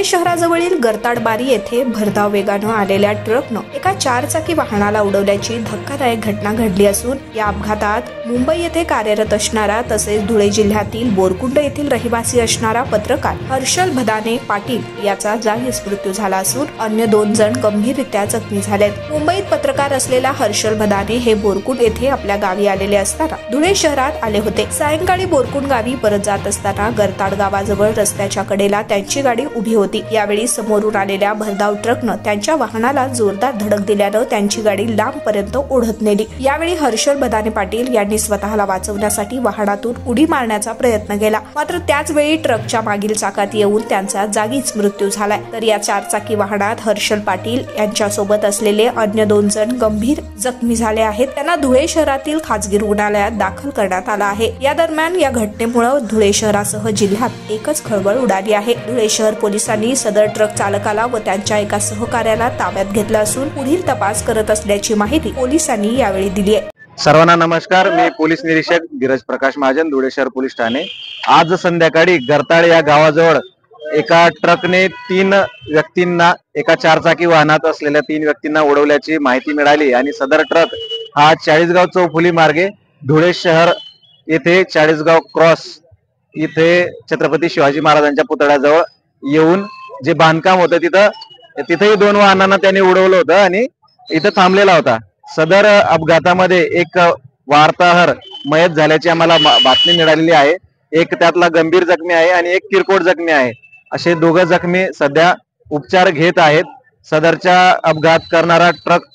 धुळे शहराजवळील गरताडबारी येथे भरधाव वेगानं आलेल्या ट्रकनं एका चारचाकी वाहनाला उडवल्याची धक्कादायक घटना घडली असून या अपघातात मुंबई येथे कार्यरत असणारा तसेच धुळे जिल्ह्यातील बोरकुंड येथील रहिवासी असणारा पत्रकार हर्षल भदाने पाटील याचा जागीच मृत्यू झाला असून अन्य 2 जण गंभीररित्या जखमी झालेत। मुंबईत पत्रकार असलेला हर्षल भदाने हे बोरकुंड येथे आपल्या गावी आलेले असताना धुळे शहरात आले होते। सायंकाळी बोरकुंड गावी परत जात असताना गरताड गावाजवळ रस्त्याच्या कडेला त्यांची गाडी उभी होती। यावेळी समोरून आलेल्या भरधाव ट्रकनं त्यांच्या वाहनाला जोरदार धडक दिल्यानं त्यांची गाडी लांबपर्यंत ओढत नेली। यावेळी हर्षल भदाने पाटील यांनी स्वतःला वाचवण्यासाठी वाहनातून उडी मारण्याचा प्रयत्न केला, मात्र त्याच वेळी ट्रकच्या मागील चाकात येऊन त्यांचा जागीच मृत्यू झालाय। तर या चारचाकी वाहनात हर्षल पाटील यांच्या सोबत असलेले अन्य 2 जण गंभीर जखमी झाले आहेत। त्यांना धुळे शहरातील खासगी रुग्णालयात दाखल करण्यात आला आहे। या दरम्यान या घटनेमुळे धुळे शहरासह जिल्ह्यात एकच खळबळ उडाली आहे। धुळे शहर पोलिसांनी सदर ट्रक चालकाला व त्यांच्या एका सहकार्याला ताब्यात घेतलं असून पुढील तपास करत असल्याची माहिती पोलिसांनी यावेळी दिली आहे। सर्वांना नमस्कार, मी पोलीस निरीक्षक धीरज प्रकाश महाजन, धुळे शहर पोलीस ठाणे। आज संध्याकाळी गरताड या गावाजवळ एका ट्रकने 3 व्यक्तींना एका चारचाकी वाहनात असलेल्या 3 व्यक्तींना उडवल्याची माहिती मिळाली आणि सदर ट्रक हा चाळीसगाव चौफुली मार्गे धुळे शहर येथे चाळीसगाव क्रॉस इथे छत्रपती शिवाजी महाराजांच्या पुतळ्याजवळ येऊन जे बांधकाम होतं तिथेही 2 वाहनांना त्यांनी उडवलं होतं आणि इथं थांबलेला होता। सदर अपघातामध्ये एक वार्ताहर मयत झाल्याची आम्हाला बातमी मिळालेली आहे। एक त्यातला गंभीर जखमी आहे आणि एक किरकोळ जखमी आहे। असे 2 जखमी सध्या उपचार घेत आहेत। सदरचा अपघात करणारा ट्रक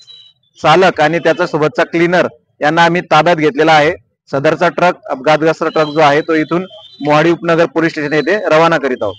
चालक आणि त्याचा सोबतचा क्लीनर यांना आम्ही ताब्यात घेतलेला आहे। सदरचा ट्रक अपघातग्रस्त ट्रक जो आहे तो इथून मोहाडी उपनगर पोलीस स्टेशन येथे रवाना करीत आहोत।